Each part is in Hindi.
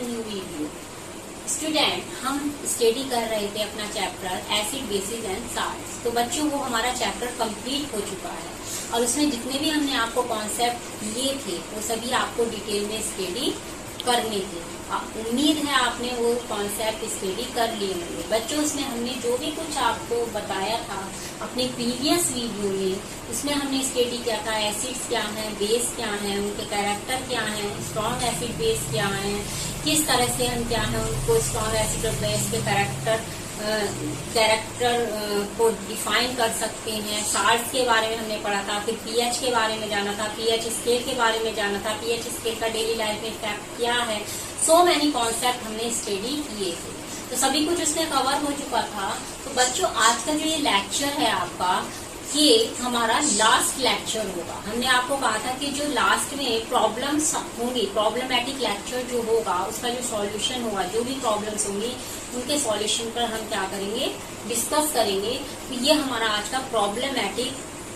New video. स्टूडेंट, हम स्टडी कर रहे थे अपना chapter acid basis and salts. तो बच्चों वो हमारा चैप्टर कंप्लीट हो चुका है और उसमें जितने भी हमने आपको कॉन्सेप्ट दिए थे वो सभी आपको डिटेल में स्टडी करने थे। उम्मीद है आपने वो कॉन्सेप्ट स्टडी कर लिए होंगे। बच्चों, उसमें हमने जो भी कुछ आपको बताया था अपने प्रीवियस वीडियो में, उसमें हमने स्टडी किया था एसिड्स क्या हैं, बेस क्या हैं, उनके कैरेक्टर क्या हैं, स्ट्रॉन्ग एसिड बेस क्या हैं, किस तरह से हम क्या है उनको स्ट्रॉन्ग एसिड और बेस के कैरेक्टर को डिफाइन कर सकते हैं। साल्ट्स के बारे में हमने पढ़ा था, फिर पीएच के बारे में जाना था, पीएच स्केल के बारे में जाना था, पीएच स्केल का डेली लाइफ में इफेक्ट क्या है। सो मैनी कॉन्सेप्ट हमने स्टडी किए थे, तो सभी कुछ उसमें कवर हो चुका था। तो बच्चों, आज का जो ये लेक्चर है आपका, ये हमारा लास्ट लेक्चर होगा। हमने आपको कहा था कि जो लास्ट में प्रॉब्लम्स होंगी, प्रॉब्लमेटिक लेक्चर जो होगा उसका जो सॉल्यूशन होगा, जो भी प्रॉब्लम्स होंगी उनके सॉल्यूशन पर हम क्या करेंगे, डिस्कस करेंगे। तो ये हमारा आज का प्रॉब्लमेटिक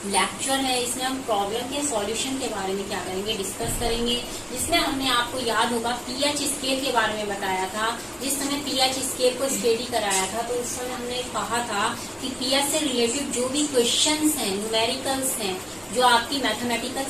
लेक्चर है। इसमें हम प्रॉब्लम के सॉल्यूशन के बारे में क्या करेंगे, डिस्कस करेंगे। जिसमें हमने आपको याद होगा पीएच स्केल के बारे में बताया था। जिस समय पीएच स्केल को स्टडी कराया था तो उस समय हमने कहा था कि पीएच से रिलेटेड जो भी क्वेश्चंस हैं, न्यूमेरिकल्स हैं, जो आपकी मैथमेटिकल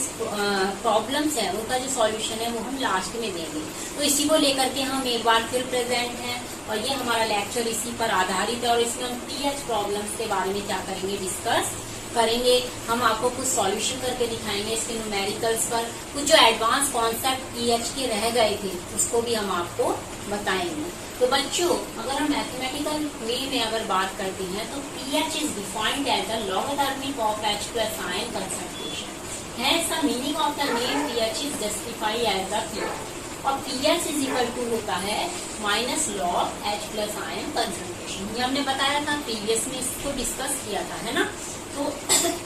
प्रॉब्लम्स हैं, उनका जो सॉल्यूशन है वो हम लास्ट में देंगे। तो इसी को लेकर के हम एक बार फिर प्रेजेंट हैं और ये हमारा लेक्चर इसी पर आधारित है और इसमें हम पीएच प्रॉब्लम्स के बारे में क्या करेंगे, डिस्कस करेंगे। हम आपको कुछ सॉल्यूशन करके दिखाएंगे इसके न्यूमेरिकल्स पर। कुछ जो एडवांस कॉन्सेप्ट पीएच के रह गए थे उसको भी हम आपको बताएंगे। तो बच्चों, अगर हम मैथमेटिकल वे में अगर बात करते हैं तो pH is defined as the logarithmic of H plus ion concentration. Hence the meaning of the name pH is justified as the pH. और pH इज इक्वल टू होता है minus log H plus ion concentration। ये हमने बताया था प्रीवियस में, इसको डिस्कस किया था, है ना। तो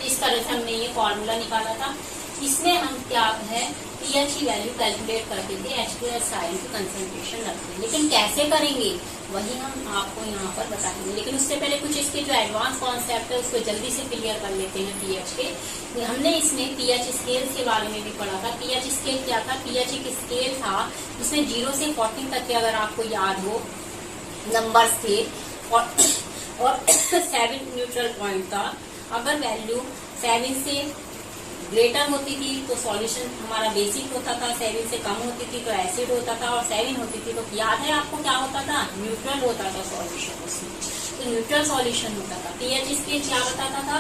इस तरह से हमने ये फॉर्मूला निकाला था। इसमें हम क्या है पीएच की वैल्यू कैलकुलेट करते थे, H plus ion की कंसंट्रेशन रखते हैं। लेकिन कैसे करेंगे वही हम आपको यहाँ पर बताएंगे। लेकिन उससे पहले कुछ इसके जो एडवांस कॉन्सेप्ट है उसको जल्दी से क्लियर कर लेते हैं पीएच के। हमने इसमें पीएच स्केल के बारे में भी पढ़ा था। पीएच स्केल क्या था, पीएच एक स्केल था जिसमें 0 से 14 तक के, अगर आपको याद हो, नंबर्स थे और 7 न्यूट्रल पॉइंट था। अगर वैल्यू 7 से ग्रेटर होती थी तो सॉल्यूशन हमारा बेसिक होता था, 7 से कम होती थी तो एसिड होता था, और 7 होती थी तो याद है आपको क्या होता था, न्यूट्रल होता था सॉल्यूशन उसमें। तो न्यूट्रल सॉल्यूशन होता था। पीएच स्केल क्या बताता था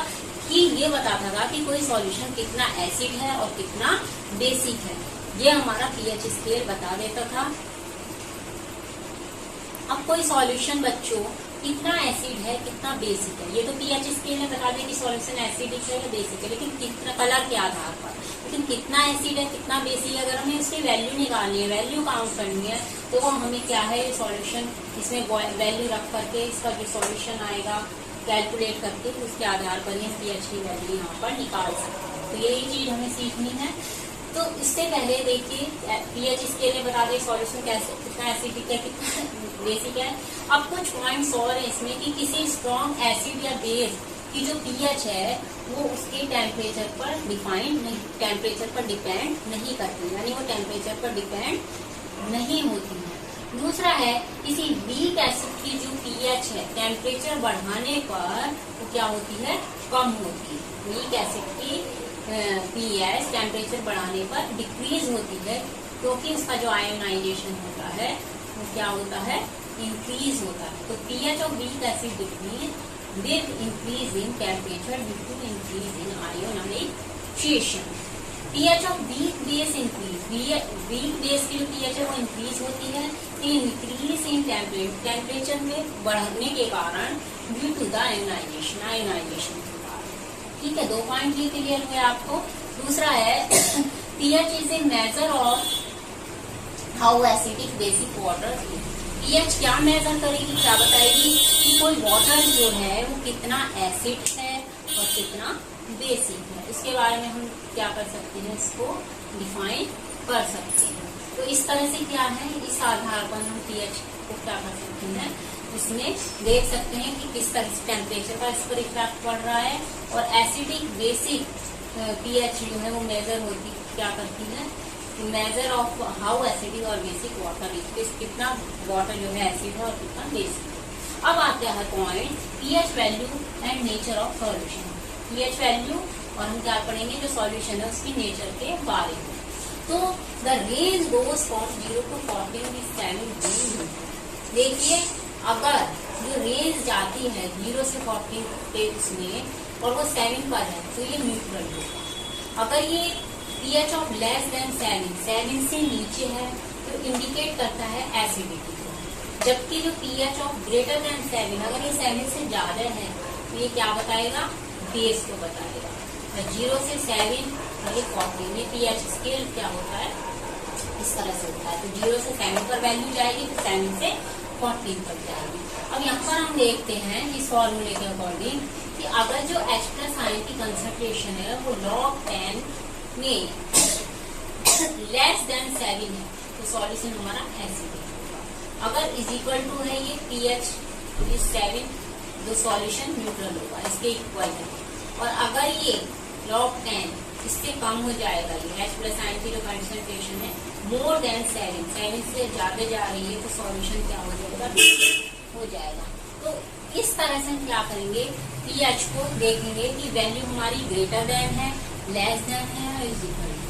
कि ये बताता था कि कोई सॉल्यूशन कितना एसिड है और कितना बेसिक है। ये हमारा पीएच स्केल बता देता था। अब कोई सॉल्यूशन बच्चों कितना एसिड है, कितना बेसिक है, ये तो पीएच स्केल ने बता दिया कि सॉल्यूशन एसिडिक है या बेसिक है, लेकिन कितना, कलर के आधार पर। लेकिन कितना एसिड है, कितना बेसिक है, अगर हमें उसकी वैल्यू निकालनी है, वैल्यू काउंट करनी है, तो वो हमें क्या है सॉल्यूशन, इसमें वैल्यू रख करके इसका जो सॉल्यूशन आएगा कैलकुलेट करके उसके आधार पर ही पीएच की वैल्यू यहाँ पर निकाल सकते हैं। तो यही चीज हमें सीखनी है। तो इससे पहले देखिए पीएच स्केल ने बता दिया सॉल्यूशन कैसे, कितना एसिडिक है, कितना बेसिक है। अब कुछ पॉइंट्स और है इसमें कि किसी स्ट्रॉन्ग एसिड या बेस की जो पीएच है वो उसके टेम्परेचर पर टेम्परेचर पर डिपेंड नहीं करती, यानी वो टेम्परेचर पर डिपेंड नहीं होती है। दूसरा है किसी वीक एसिड की जो पीएच है टेम्परेचर बढ़ाने पर वो क्या होती है, कम होती है। वीक एसिड की पीएच टेम्परेचर बढ़ाने पर डिक्रीज होती है, क्योंकि उसका जो आयोनाइजेशन होता है वो क्या होता है, इंक्रीज होता है। तो pH of weak acid decrease with increase in temperature due to increase in ionization. PH of weak base increase, weak base की जो पीएच है वो इंक्रीज होती है इंक्रीज इन टेम्परेचर में बढ़ने के कारण ड्यू टू द आयोनाइजेशन। ठीक है, 2 पॉइंट ये क्लियर हुए आपको। दूसरा है pH is a measure of how acidic basic water is. PH क्या मेजर करेगी, क्या बताएगी कि कोई वाटर जो है वो कितना एसिड है और कितना बेसिक है। इसके बारे में हम क्या कर सकते हैं, इसको डिफाइन कर सकते हैं। तो इस तरह से क्या है, इस आधार पर हम पीएच को क्या कर सकते हैं, इसमें देख सकते हैं कि किस तरह से टेम्परेचर का इस पर इफेक्ट पड़ रहा है। और एसिडिक बेसिक पीएच जो है वो मेजर होती क्या करती है, मेजर ऑफ हाउ एसिडिक और बेसिक वाटर इज, कितना वाटर जो है एसिड है और कितना बेसिक है। अब आता है point pH value and nature of solution. PH value और हम क्या पढ़ेंगे जो सॉल्यूशन है उसकी नेचर के बारे में। तो the range goes from 0 to 14 is semi. देखिए अगर जो रेंज जाती है 0 से 14 पे उसमें और वो 7 पर है तो ये न्यूट्रल होगा। अगर ये pH ऑफ लेस देन 7 से नीचे है तो इंडिकेट करता है एसिडिटी को, जबकि जो pH ऑफ ग्रेटर देन 7 अगर ये 7 से ज्यादा है तो ये क्या बताएगा, बेस को बताएगा। 0 से 7 और ये 14, ये pH स्केल क्या होता है, इस तरह से होता है। तो 0 से 7 पर वैल्यू जाएगी तो 7 से 14 पर जाएगी। अब यहाँ पर हम देखते हैं इस फॉर्मूले के अकॉर्डिंग कि अगर जो H+ आयन की कंसंट्रेशन है वो log 10 में लेस देन 7 है तो सॉल्यूशन हमारा एसिडिक होगा। अगर इज इक्वल टू है ये pH इज 7 तो सॉल्यूशन न्यूट्रल होगा, इसके इक्वल है। और अगर ये log 10 इससे कम हो जाएगा, ये H+ आयन की जो कंसंट्रेशन है मोर देन 7 से ज्यादा जा रही है तो सॉल्यूशन क्या हो जाएगा, हो जाएगा। तो इस तरह से हम क्या करेंगे, pH को देखेंगे कि वैल्यू हमारी ग्रेटर देन है, लेस देन है और इज इक्वल टू।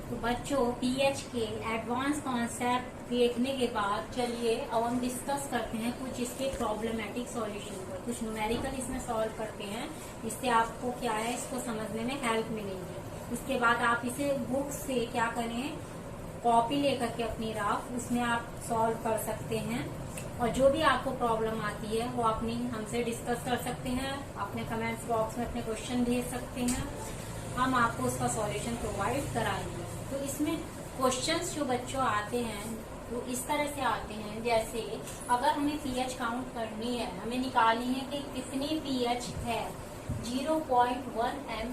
तो बच्चों pH के एडवांस कॉन्सेप्ट देखने के बाद चलिए अब हम डिस्कस करते हैं कुछ इसके प्रॉब्लमेटिक सॉल्यूशन पर, कुछ न्यूमेरिकल इसमें सॉल्व करते हैं। इससे आपको क्या है, इसको समझने में हेल्प मिलेगी। इसके बाद आप इसे बुक से क्या करें, कॉपी लेकर के अपनी रफ उसमें आप सॉल्व कर सकते हैं और जो भी आपको प्रॉब्लम आती है वो अपनी हमसे डिस्कस कर सकते हैं, अपने कमेंट्स बॉक्स में अपने क्वेश्चन भेज सकते हैं, हम आपको उसका सॉल्यूशन प्रोवाइड कराएंगे। तो इसमें क्वेश्चंस जो बच्चों आते हैं वो इस तरह से आते हैं, जैसे अगर हमें pH काउंट करनी है, हमें निकालनी है कि कितनी pH है 0.1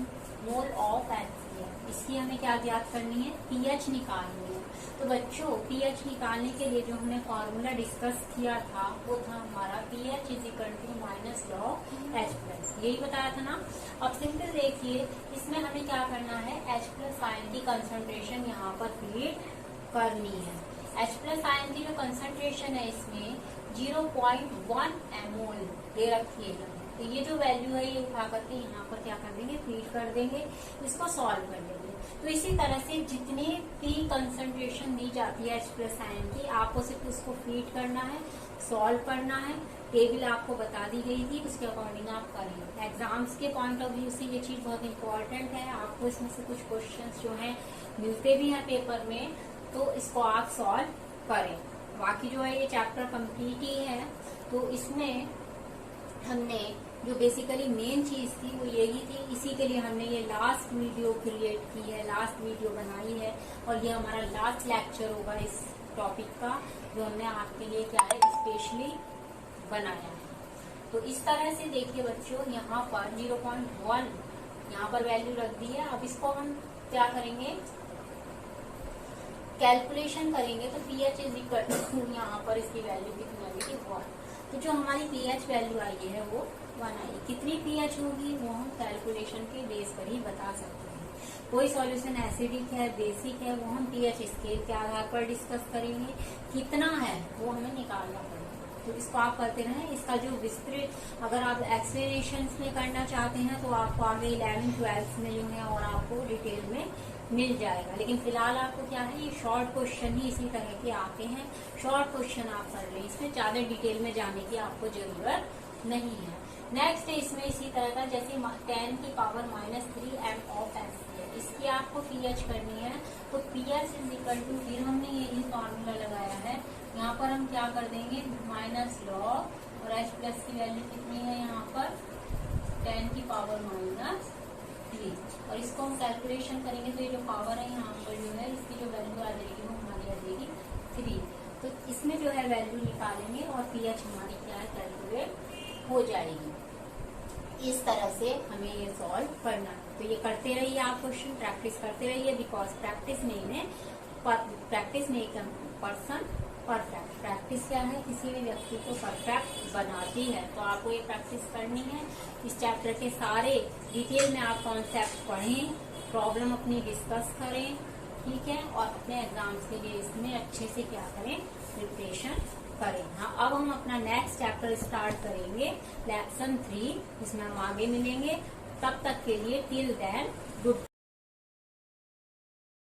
मोल ऑफ HCl, इसकी हमें क्या ज्ञात करनी है, pH निकालनी है। तो बच्चों pH निकालने के लिए जो हमने फॉर्मूला डिस्कस किया था वो था हमारा pH is equal to minus log H+, यही बताया था ना। अब सिंपल देखिए इसमें हमें क्या करना है, H+ आयन की कंसंट्रेशन यहाँ पर फीड करनी है। H+ आयन की जो कंसंट्रेशन है इसमें 0.1 मोल दे रखी है, तो ये जो वैल्यू है ये उठा करके यहाँ पर क्या कर देंगे, फीड कर देंगे, इसको सॉल्व कर देंगे। तो इसी तरह से जितनी भी कंसंट्रेशन दी जाती है H+ आयन की, आपको सिर्फ उसको फीड करना है, सॉल्व करना है। टेबल आपको बता दी गई थी, उसके अकॉर्डिंग आप करेंगे। एग्जाम्स के पॉइंट ऑफ व्यू से ये चीज बहुत इंपॉर्टेंट है, आपको इसमें से कुछ क्वेश्चंस जो हैं मिलते भी हैं पेपर में, तो इसको आप सॉल्व करें। बाकी जो है ये चैप्टर कंप्लीट ही है। तो इसमें हमने जो बेसिकली मेन चीज थी वो यही थी, इसी के लिए हमने ये लास्ट वीडियो क्रिएट की है, लास्ट वीडियो बनाई है और ये हमारा लास्ट लेक्चर होगा इस टॉपिक का, जो हमने आपके लिए क्या है स्पेशली बनाया है। तो इस तरह से देखिए बच्चों, यहाँ पर 0.1 यहाँ पर वैल्यू रख दी है। अब इसको हम क्या करेंगे, कैलकुलेशन करेंगे। तो pH इज इक्वल यहाँ पर इसकी वैल्यू कितनी आएगी, 1। तो जो हमारी pH वैल्यू आई है वो 1 आई। कितनी pH होगी वो हम कैलकुलेशन के बेस पर ही बता सकते हैं। कोई सॉल्यूशन एसिडिक है, बेसिक है, वो हम pH स्केल के आधार पर डिस्कस करेंगे। कितना है वो हमें निकालना पड़ेगा। तो इसको आप करते रहें। इसका जो विस्तृत, अगर आप एक्सप्लेनेशन में करना चाहते हैं तो आपको आगे 11-12 में जो है और आपको डिटेल में मिल जाएगा। लेकिन फिलहाल आपको क्या है, ये शॉर्ट क्वेश्चन ही इसी तरह के आते हैं, शॉर्ट क्वेश्चन आप कर लें, इसमें ज्यादा डिटेल में जाने की आपको जरूरत नहीं है। नेक्स्ट है इसमें इसी तरह का, जैसे 10 की पावर -3 m ऑफ HCl, इसकी आपको pH करनी है। तो pH इज इक्वल टू, फिर हमने यही फॉर्मूला लगाया है, यहाँ पर हम क्या कर देंगे माइनस log, और H+ की वैल्यू कितनी है यहाँ पर 10 की पावर -3, और इसको हम कैलकुलेशन करेंगे तो ये जो पावर है यहाँ पर जो है इसकी जो वैल्यू आ जाएगी वो हमारी आ जाएगी 3। तो इसमें जो है वैल्यू निकालेंगे और pH हमारी क्या है कैलकुलेट हो जाएगी। इस तरह से हमें ये सॉल्व करना है। तो ये करते रहिए, आप क्वेश्चन प्रैक्टिस करते रहिए, because practice make a person perfect. Practice क्या है, किसी भी व्यक्ति को परफेक्ट बनाती है। तो आपको ये प्रैक्टिस करनी है। इस चैप्टर के सारे डिटेल में आप कॉन्सेप्ट पढ़ें, प्रॉब्लम अपनी डिस्कस करें, ठीक है, और अपने एग्जाम्स के लिए इसमें अच्छे से क्या करें, प्रिपरेशन करें। हाँ, अब हम अपना नेक्स्ट चैप्टर स्टार्ट करेंगे, लेसन 3, जिसमें हम आगे मिलेंगे। तब तक के लिए टिल देन गुड।